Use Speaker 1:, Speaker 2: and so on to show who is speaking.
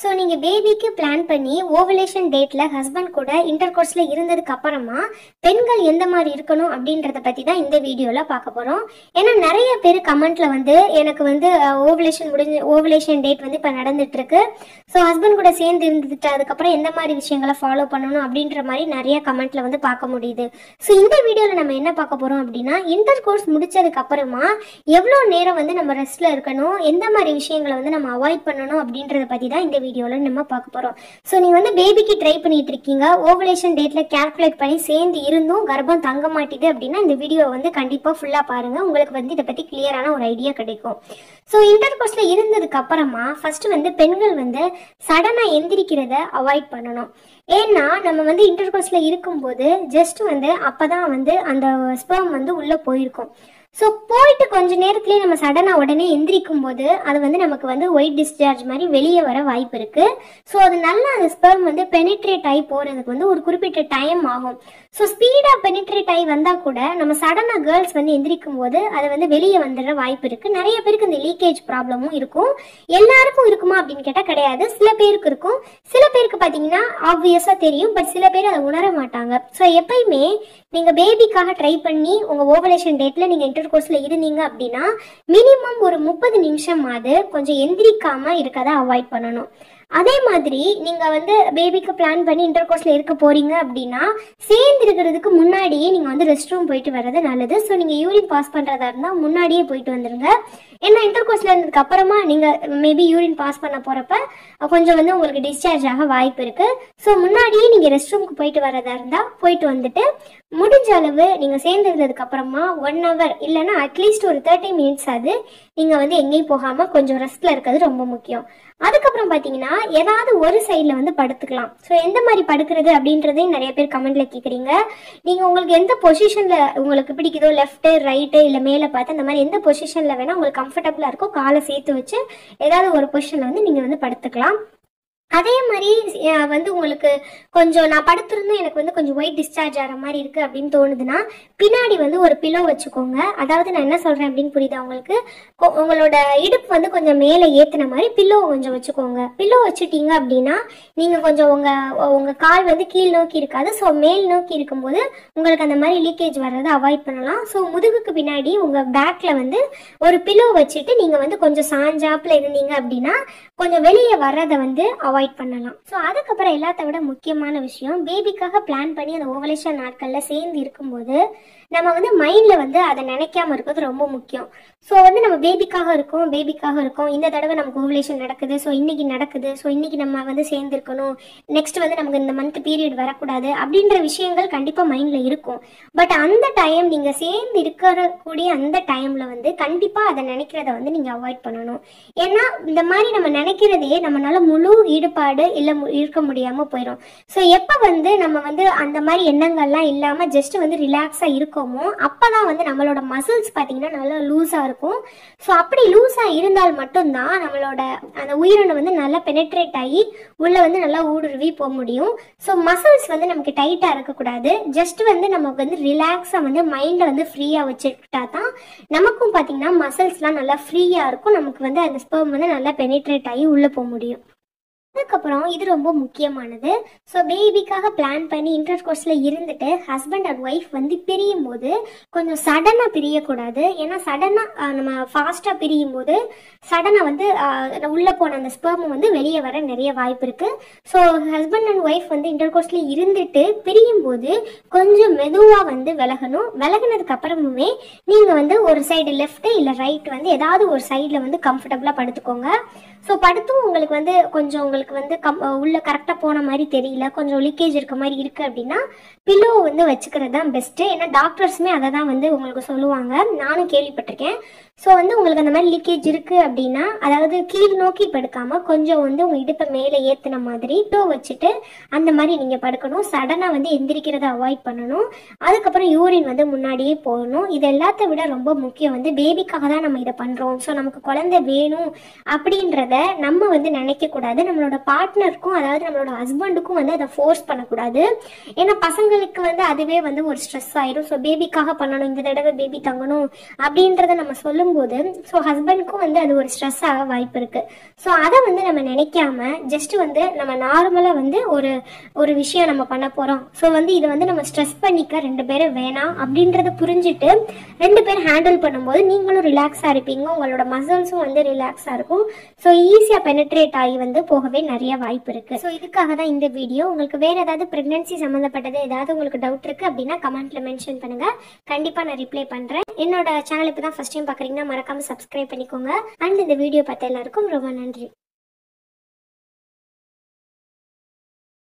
Speaker 1: So நீங்கள் பேபிக்கு plan பண்ணி ஓவலேஷன் டேட்டில் ஹஸ்பண்ட் கூட இன்டர் கோர்ஸில் இருந்ததுக்கு அப்புறமா பெண்கள் எந்த மாதிரி இருக்கணும் அப்படின்றத பற்றி தான் இந்த வீடியோவில் பார்க்க போகிறோம். ஏன்னா நிறைய பேர் கமெண்ட்டில் வந்து எனக்கு வந்து ஓவலேஷன் டேட் வந்து இப்போ நடந்துட்டுருக்கு, ஸோ ஹஸ்பண்ட் கூட சேர்ந்து இருந்துட்டு அதுக்கப்புறம் எந்த மாதிரி விஷயங்களை ஃபாலோ பண்ணணும் அப்படின்ற மாதிரி நிறைய கமெண்ட்டில் வந்து பார்க்க முடியுது. ஸோ இந்த வீடியோவில் நம்ம என்ன பார்க்க போகிறோம் அப்படின்னா, இன்டர் கோர்ஸ் முடிச்சதுக்கு அப்புறமா எவ்வளோ நேரம் வந்து நம்ம ரெஸ்ட்டில் இருக்கணும், எந்த மாதிரி விஷயங்களை வந்து நம்ம அவாய்ட் பண்ணணும் அப்படின்றத பற்றி தான் இந்த வீடியோவில் நம்ம பார்க்க போகிறோம். ஸோ நீ வந்து பேபிக்கு ட்ரை பண்ணிட்டு இருக்கீங்க, ஓவலேஷன் டேட்டில் கேல்குலேட் பண்ணி சேர்ந்து இருந்தும் கர்ப்பம் தங்க மாட்டேது அப்படின்னா இந்த வீடியோ வந்து கண்டிப்பாக ஃபுல்லாக பாருங்கள், உங்களுக்கு வந்து இதை பற்றி கிளியரான ஒரு ஐடியா கிடைக்கும். ஸோ இன்டர் கோர்ஸில் இருந்ததுக்கு அப்புறமா ஃபர்ஸ்ட் வந்து பெண்கள் வந்து சடனாக எந்திரிக்கிறத அவாய்ட் பண்ணணும். ஏன்னா நம்ம வந்து இன்டர் கோர்ஸில் இருக்கும்போது ஜஸ்ட் வந்து அப்போ தான் வந்து அந்த ஸ்பெர்ம் வந்து உள்ளே போயிருக்கும். ஸோ போயிட்டு கொஞ்ச நேரத்துலேயே நம்ம சடனாக உடனே எந்திரிக்கும் போது அது வந்து நமக்கு வந்து ஒயிட் டிஸ்சார்ஜ் மாதிரி வெளியே வர வாய்ப்பு இருக்குது. ஸோ அது நல்லா அந்த ஸ்பெர்ம் வந்து பெனிட்ரேட் ஆகி போகிறதுக்கு வந்து ஒரு குறிப்பிட்ட டைம் ஆகும். ஸோ ஸ்பீடாக பெனிட்ரேட் ஆகி வந்தால் கூட நம்ம சடனாக கேர்ள்ஸ் வந்து எந்திரிக்கும் போது அது வந்து வெளியே வந்துடுற வாய்ப்பு இருக்குது. நிறைய பேருக்கு இந்த லீக்கேஜ் ப்ராப்ளமும் இருக்கும். எல்லாருக்கும் இருக்குமா அப்படின்னு கேட்டால் கிடையாது, சில பேருக்கு இருக்கும். சில பேருக்கு பார்த்தீங்கன்னா ஆப்வியஸாக தெரியும், பட் சில பேர் அதை உணர மாட்டாங்க. ஸோ எப்பயுமே நீங்கள் பேபிக்காக ட்ரை பண்ணி உங்கள் ஓவலேஷன் டேட்டில் நீங்கள் இன்டர் கோர்ஸில் இருந்தீங்க அப்படின்னா மினிமம் ஒரு 30 நிமிஷமாவது கொஞ்சம் எந்திரிக்காமல் இருக்கதை அவாய்ட் பண்ணணும். அதே மாதிரி நீங்கள் வந்து பேபிக்கு பிளான் பண்ணி இன்டர் கோர்ஸில் இருக்க போகிறீங்க அப்படின்னா சேர்ந்து இருக்கிறதுக்கு முன்னாடியே நீங்கள் வந்து ரெஸ்ட் ரூம் போயிட்டு வர்றது நல்லது. ஸோ நீங்கள் யூரின் பாஸ் பண்ணுறதா இருந்தால் முன்னாடியே போயிட்டு வந்துடுங்க. ஏன்னா இன்டர் கோர்ஸில் இருந்ததுக்கு அப்புறமா நீங்கள் மேபி யூரின் பாஸ் பண்ண போகிறப்ப கொஞ்சம் வந்து உங்களுக்கு டிஸ்சார்ஜ் ஆக வாய்ப்பு இருக்குது. ஸோ முன்னாடியே நீங்கள் ரெஸ்ட் ரூமுக்கு போயிட்டு வரதா இருந்தால் போயிட்டு வந்துட்டு முடிஞ்ச அளவு நீங்கள் சேர்ந்துருந்ததுக்கு அப்புறமா 1 hour இல்லைன்னா அட்லீஸ்ட் ஒரு 30 minutes ஆகுது நீங்கள் வந்து எங்கேயும் போகாமல் கொஞ்சம் ரெஸ்ட்டில் இருக்கிறது ரொம்ப முக்கியம். அதுக்கப்புறம் பார்த்தீங்கன்னா ஏதாவது ஒரு சைடில் வந்து படுத்துக்கலாம். ஸோ எந்த மாதிரி படுக்கிறது அப்படின்றதையும் நிறைய பேர் கமெண்ட்ல கேட்குறீங்க. நீங்கள் உங்களுக்கு எந்த பொசிஷனில் உங்களுக்கு பிடிக்குதோ, லெஃப்ட்டு ரைட்டு இல்லை மேலே பார்த்து அந்த மாதிரி எந்த பொசிஷனில் வேணால் உங்களுக்கு கம்ஃபர்டபுளாக இருக்கோ காலை சேர்த்து வச்சு ஏதாவது ஒரு பொசிஷனில் வந்து நீங்கள் வந்து படுத்துக்கலாம். அதே மாதிரி வந்து உங்களுக்கு கொஞ்சம் நான் படுத்திருந்தும் எனக்கு வந்து கொஞ்சம் ஒயிட் டிஸ்சார்ஜ் ஆகிற மாதிரி இருக்குது அப்படின்னு தோணுதுன்னா பின்னாடி வந்து ஒரு பில்லோ வச்சுக்கோங்க. அதாவது நான் என்ன சொல்கிறேன் அப்படின்னு புரியுதா உங்களுக்கு? உங்களோட இடுப்பு வந்து கொஞ்சம் மேலே ஏற்றின மாதிரி பில்லோ கொஞ்சம் வச்சுக்கோங்க. பில்லோ வச்சுட்டீங்க அப்படின்னா நீங்கள் கொஞ்சம் உங்கள் கால் வந்து கீழ் நோக்கி இருக்காது. ஸோ மேல் நோக்கி இருக்கும்போது உங்களுக்கு அந்த மாதிரி லீக்கேஜ் வர்றதை அவாய்ட் பண்ணலாம். ஸோ முதுகுக்கு பின்னாடி உங்கள் பேக்கில் வந்து ஒரு பில்லோ வச்சுட்டு நீங்கள் வந்து கொஞ்சம் சாஞ்சாப்பில் இருந்தீங்க அப்படின்னா கொஞ்சம் வெளியே வர்றதை வந்து அவாய்ட் பண்ணலாம். ஸோ அதுக்கப்புறம் எல்லாத்த விட முக்கியமான விஷயம், பேபிக்காக பிளான் பண்ணி அந்த ஓவலேஷன் நாட்களில் சேர்ந்து இருக்கும்போது நம்ம வந்து மைண்டில் வந்து அதை நினைக்காம இருக்கிறது ரொம்ப முக்கியம். ஸோ வந்து நம்ம பேபிக்காக இருக்கோம், இந்த தடவை நமக்கு ஓவலேஷன் நடக்குது, ஸோ இன்னைக்கு நடக்குது, ஸோ இன்னைக்கு நம்ம வந்து சேர்ந்துருக்கணும், நெக்ஸ்ட் வந்து நமக்கு இந்த மந்த் பீரியட் வரக்கூடாது அப்படின்ற விஷயங்கள் கண்டிப்பாக மைண்டில் இருக்கும். பட் அந்த டைம் நீங்கள் சேர்ந்து இருக்கக்கூடிய அந்த டைமில் வந்து கண்டிப்பாக அதை நினைக்கிறத வந்து நீங்கள் அவாய்ட் பண்ணணும். ஏன்னா இந்த மாதிரி நம்ம நினைக்கிறதே நம்மளால முழு ஈடுபாடு இல்லை இருக்க முடியாமல் போயிடும். ஸோ எப்போ வந்து நம்ம வந்து அந்த மாதிரி எண்ணங்கள்லாம் இல்லாமல் ஜஸ்ட் வந்து ரிலாக்ஸாக இருக்கோமோ அப்போதான் வந்து நம்மளோட மசில்ஸ் பார்த்தீங்கன்னா நல்லா லூஸாக இருக்கும். ஸோ அப்படி லூஸாக இருந்தால் மட்டும்தான் நம்மளோட அந்த உயிரணு வந்து நல்லா பெனட்ரேட் ஆகி உள்ளே வந்து நல்லா ஊடுருவி போக முடியும். ஸோ மசில்ஸ் வந்து நமக்கு டைட்டாக இருக்கக்கூடாது. ஜஸ்ட் வந்து நமக்கு வந்து ரிலாக்ஸாக வந்து மைண்டை வந்து ஃப்ரீயாக வச்சுக்கிட்டா தான் நமக்கும் பார்த்தீங்கன்னா மசில்ஸ்லாம் நல்லா ஃப்ரீயாக இருக்கும். நமக்கு வந்து அந்த ஸ்பெர்ம் வந்து நல்லா பெனிட்ரேட் ஆகி உள்ளே போக முடியும். அதுக்கப்புறம் இது ரொம்ப முக்கியமானது. ஸோ பேபிக்காக பிளான் பண்ணி இன்டர் கோர்ஸில் இருந்துட்டு ஹஸ்பண்ட் அண்ட் ஒய்ஃப் வந்து பிரியும் போது கொஞ்சம் சடனாக பிரியக்கூடாது. ஏன்னா சடனாக நம்ம ஃபாஸ்ட்டாக பிரியும் போது சடனாக வந்து உள்ளே போன அந்த ஸ்பெர்ம் வந்து வெளியே வர நிறைய வாய்ப்பு இருக்குது. ஸோ ஹஸ்பண்ட் அண்ட் ஒய்ஃப் வந்து இன்டர் கோர்ஸில் இருந்துட்டு பிரியும் போது கொஞ்சம் மெதுவாக வந்து விலகணும். விலகினதுக்கு அப்புறமுமே நீங்கள் வந்து ஒரு சைடு லெஃப்ட் இல்லை ரைட் வந்து ஏதாவது ஒரு சைடில் வந்து கம்ஃபர்டபுளாக படுத்துக்கோங்க. ஸோ படுத்தும் உங்களுக்கு வந்து கொஞ்சம் உங்களுக்கு வந்து உள்ள கரெக்டாக போன மாதிரி தெரியல, கொஞ்சம் லீக்கேஜ் இருக்க மாதிரி இருக்குது அப்படின்னா பில்லோ வந்து வச்சுக்கிறது தான் பெஸ்ட்டு. ஏன்னா டாக்டர்ஸுமே அதை தான் வந்து உங்களுக்கு சொல்லுவாங்க, நானும் கேள்விப்பட்டிருக்கேன். ஸோ வந்து உங்களுக்கு அந்த மாதிரி லீக்கேஜ் இருக்குது அப்படின்னா அதாவது கீழ் நோக்கி படுக்காமல் கொஞ்சம் வந்து உங்கள் இடுப்பை மேலே ஏற்றின மாதிரி பில்லோ வச்சுட்டு அந்த மாதிரி நீங்கள் படுக்கணும். சடனாக வந்து எந்திரிக்கிறத அவாய்ட் பண்ணணும். அதுக்கப்புறம் யூரின் வந்து முன்னாடியே போகணும். இது எல்லாத்த விட ரொம்ப முக்கியம் வந்து பேபிக்காக தான் நம்ம இதை பண்ணுறோம், ஸோ நமக்கு குழந்தை வேணும் அப்படின்றத அப்படின்றத நம்ம வந்து நினைக்க கூடாது. நம்மளோட பார்ட்னருக்கும் அதாவது நம்மளோட ஹஸ்பண்டுக்கும் வந்து அதை ஃபோர்ஸ் பண்ணக்கூடாது. ஏன்னா பசங்களுக்கு வந்து அதுவே வந்து ஒரு ஸ்ட்ரெஸ் ஆயிடும். ஸோ பேபிக்காக பண்ணணும், இந்த தடவை பேபி தங்கணும் அப்படின்றத நம்ம சொல்லும்போது ஸோ ஹஸ்பண்டுக்கும் வந்து அது ஒரு ஸ்ட்ரெஸ் ஆக வாய்ப்பு இருக்கு. ஸோ அதை வந்து நம்ம நினைக்காம ஜஸ்ட் வந்து நம்ம நார்மலாக வந்து ஒரு விஷயம் நம்ம பண்ண போறோம். ஸோ வந்து இதை வந்து நம்ம ஸ்ட்ரெஸ் பண்ணிக்க ரெண்டு பேரும் வேணாம் அப்படின்றத புரிஞ்சுட்டு ரெண்டு பேரும் ஹேண்டில் பண்ணும்போது நீங்களும் ரிலாக்ஸா இருப்பீங்க, உங்களோட மசில்ஸும் வந்து ரிலாக்ஸா இருக்கும். ஸோ ஈஸியா பெனிட்ரேட் ஆகி வந்து போகவே நிறைய வாய்ப்பு இருக்கு. ஸோ இதுக்காக தான் இந்த வீடியோ. உங்களுக்கு வேற ஏதாவது பிரெக்னன்சி சம்மந்தப்பட்டது ஏதாவது உங்களுக்கு டவுட் இருக்கு அப்படின்னா கமெண்ட்ல மென்ஷன் பண்ணுங்க, கண்டிப்பா நான் ரிப்ளை பண்றேன். என்னோட சேனல் இப்போ தான் ஃபர்ஸ்ட் டைம் பாக்குறீங்கன்னா மறக்காம சப்ஸ்கிரைப் பண்ணிக்கோங்க. அண்ட் இந்த வீடியோ பார்த்த எல்லாருக்கும் ரொம்ப நன்றி.